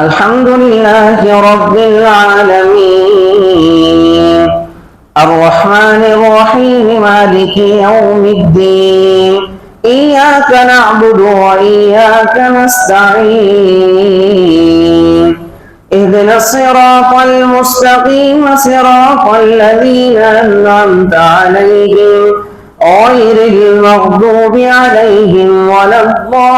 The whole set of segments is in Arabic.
الحمد لله رب العالمين الرحمن الرحيم مالك يوم الدين إياك نعبد وإياك نستعين اهدنا الصراط المستقيم صراط الذين أنعمت عليهم غير المغضوب عليهم ولا الضالين.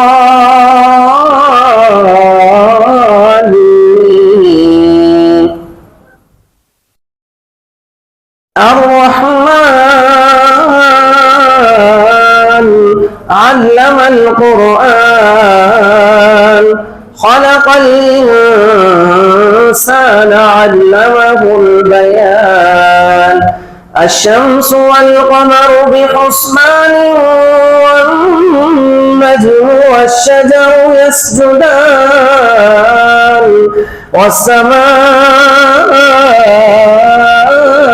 الرحمن علم القرآن خلق الإنسان علمه البيان الشمس والقمر بحسبان والنجم والشجر يسجدان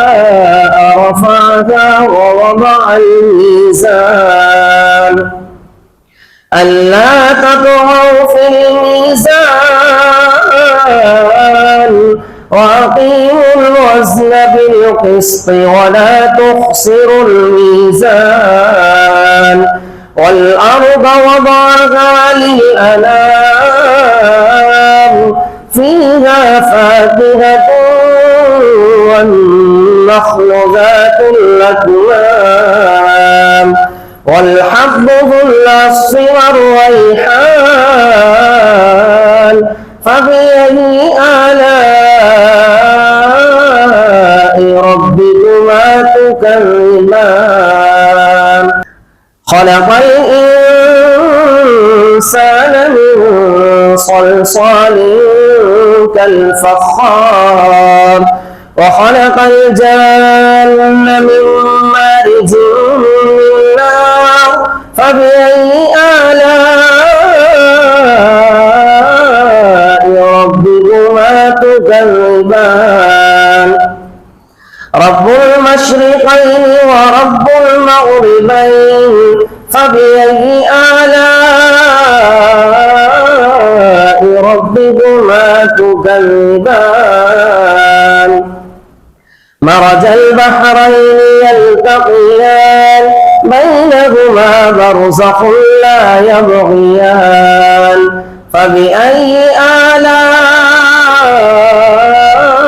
والسماء رفعها ووضع الميزان ألا تطغوا في الميزان وأقيموا الوزن بالقسط ولا تخسروا الميزان والأرض وضعها للأنام فيها فاكهة والنخل ذات الأكمام والحب ذو العصف والريحان فبأي آلاء ربكما تكذبان خلق الإنسان من صلصال كالفخار وخلق الجان من مارج من نار فبأي آلاء ربكما تكذبان رب المشرقين ورب المغربين فبأي آلاء ربكما تكذبان مرج البحرين يلتقيان بينهما برزخ لا يبغيان فبأي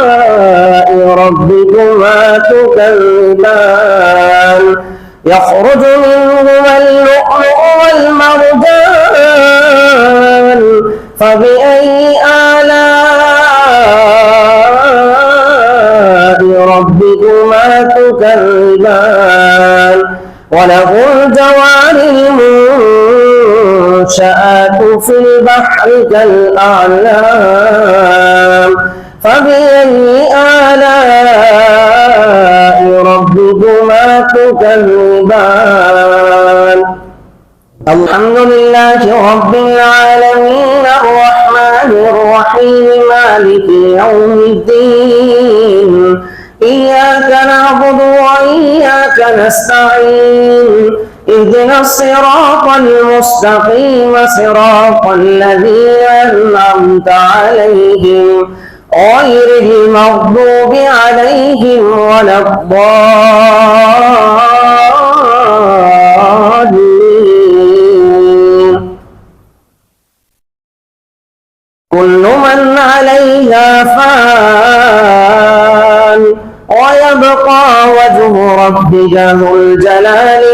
آلاء ربكما تكذبان يخرج منهما اللؤلؤ والمرجان فبأي آلاء ربكما تكذبان وله الجوار المنشآت في البحر كالأعلام فبأي آلاء ربكما تكذبان الحمد لله رب العالمين الرحمن الرحيم مالك يوم الدين إياك نعبد وإياك نستعين اهدنا الصراط المستقيم صراط الذين أنعمت عليهم غير المغضوب عليهم ولا الضالين. كل من عليها فان ويبقى وجه ربك ذو الجلال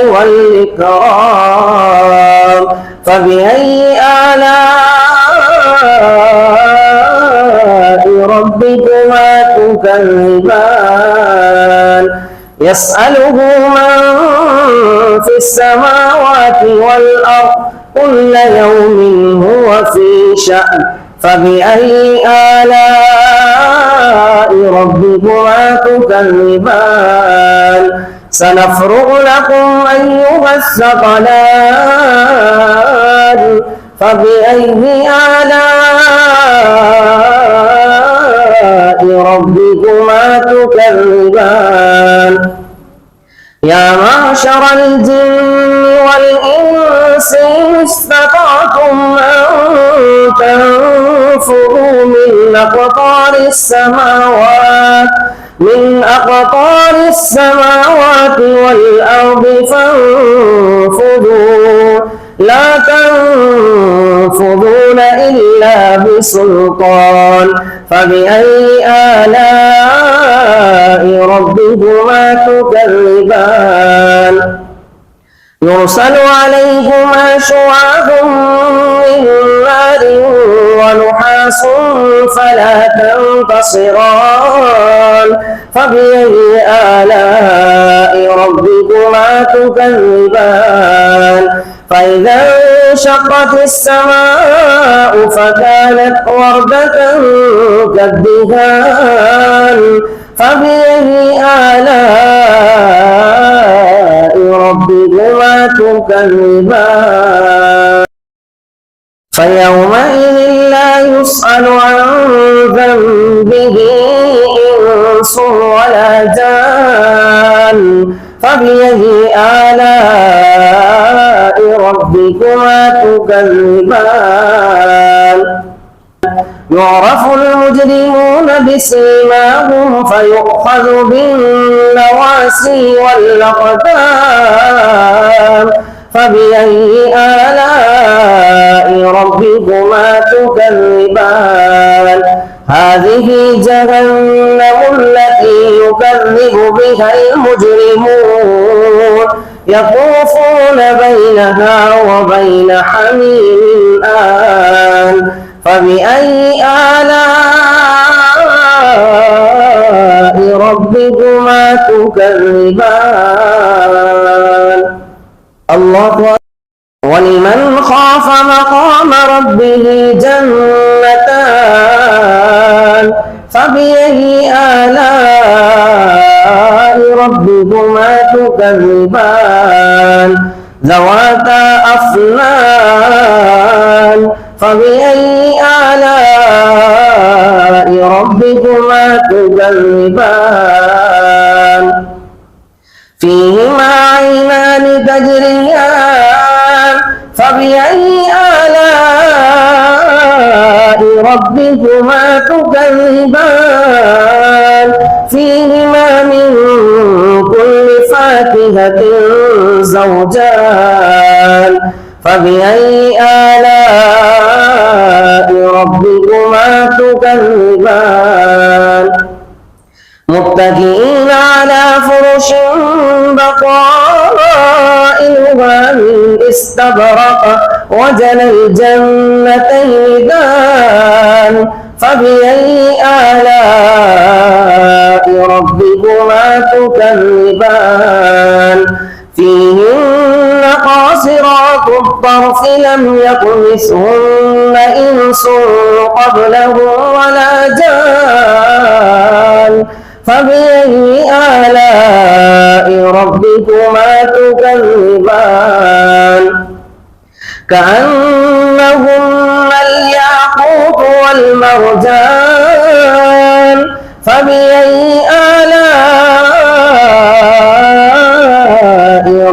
والإكرام فبأي آلاء ربكما تكذبان يسأله من في السماوات والأرض كل يوم هو في شأن فبأي آلاء ربكما تكذبان سنفرغ لكم أيها الثقلان فبأي آلاء ربكما تكذبان يا معشر الجن والإنس إن استطعتم أن تنفذوا من السماوات والأرض فانفذوا لا تنفذون إلا بسلطان فبأي آلاء ربكما تكذبان يرسل عليكما شواظ من نار ونحاس فلا تنتصران فبأي آلاء ربكما تكذبان فإذا انشقت السماء فكانت وردة كالدهان فبأي آلاء ربكما تكذبان فيومئذ لا يسأل عن ذنبه إنس ولا جان فبأي آلاء ربكما تكذبان يعرف المجرمون بسيماهم فيؤخذ بالنواسي والأقدام فبأي آلاء ربكما تكذبان هذه جهنم التي يكذب بها المجرمون يطوفون بينها وبين حميم آن فبأي آلاء ربكما تكذبان الله أكبر ولمن خاف مقام ربه جنتان فبأي آلاء ربكما تكذبان ذواتا أفنان فبأي آلاء ربكما تكذبان فيهما عينان تجريان فبأي آلاء ربكما تكذبان فيهما من كل فاكهة زوجان فبأي آلاء ربكما تكذبان متكئين على فرش بطائنها من استبرق وجنى الجنتين دان فبأي آلاء ربكما تكذبان فيهن قاصرات الطرف لم يطمثهن إنس قبلهم ولا جان فبأي آلاء ربكما تكذبان كأنهن الياقوت والمرجان فبأي آلاء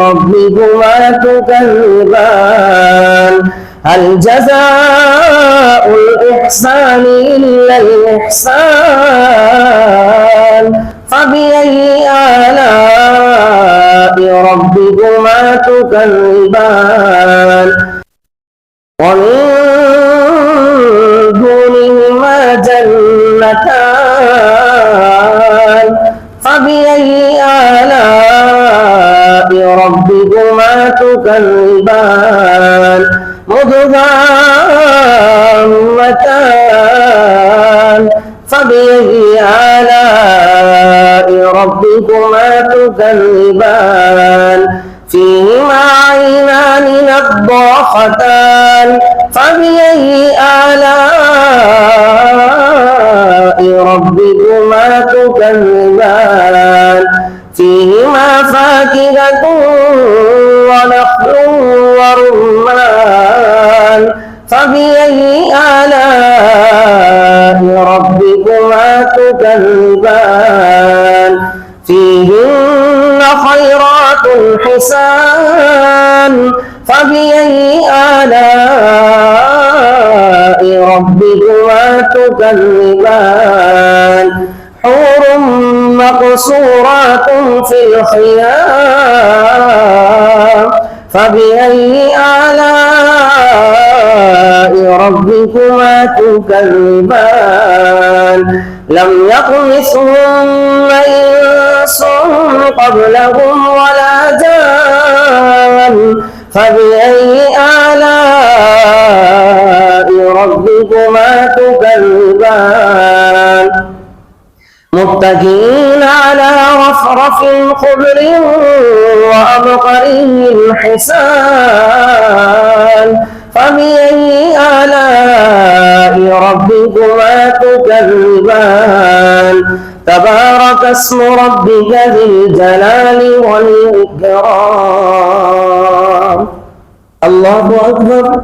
ربكما تكذبان هل جزاء الإحسان إلا الإحسان فبأي آلاء ربكما تكذبان ومن دونهما جنتان فبأي آلاء ربكما تكذبان مدهامتان فبأي آلاء ربكما تكذبان فيهما عينان نضاختان فبأي آلاء ربكما تكذبان فيهما فاكهة ونخل ورمان فبأي آلاء ربكما تكذبان فيهن خيرات حسان فبأي آلاء ربكما تكذبان حور مقصورات في الخيام فبأي آلاء ربكما تكذبان لم يطمثهن إنس قبلهم ولا جان فبأي آلاء ربكما تكذبان متكئين على رفرف خضر وأبقري حسان فبأي آلاء ربكما تكذبان تبارك اسم ربك ذي الجلال والإكرام الله أكبر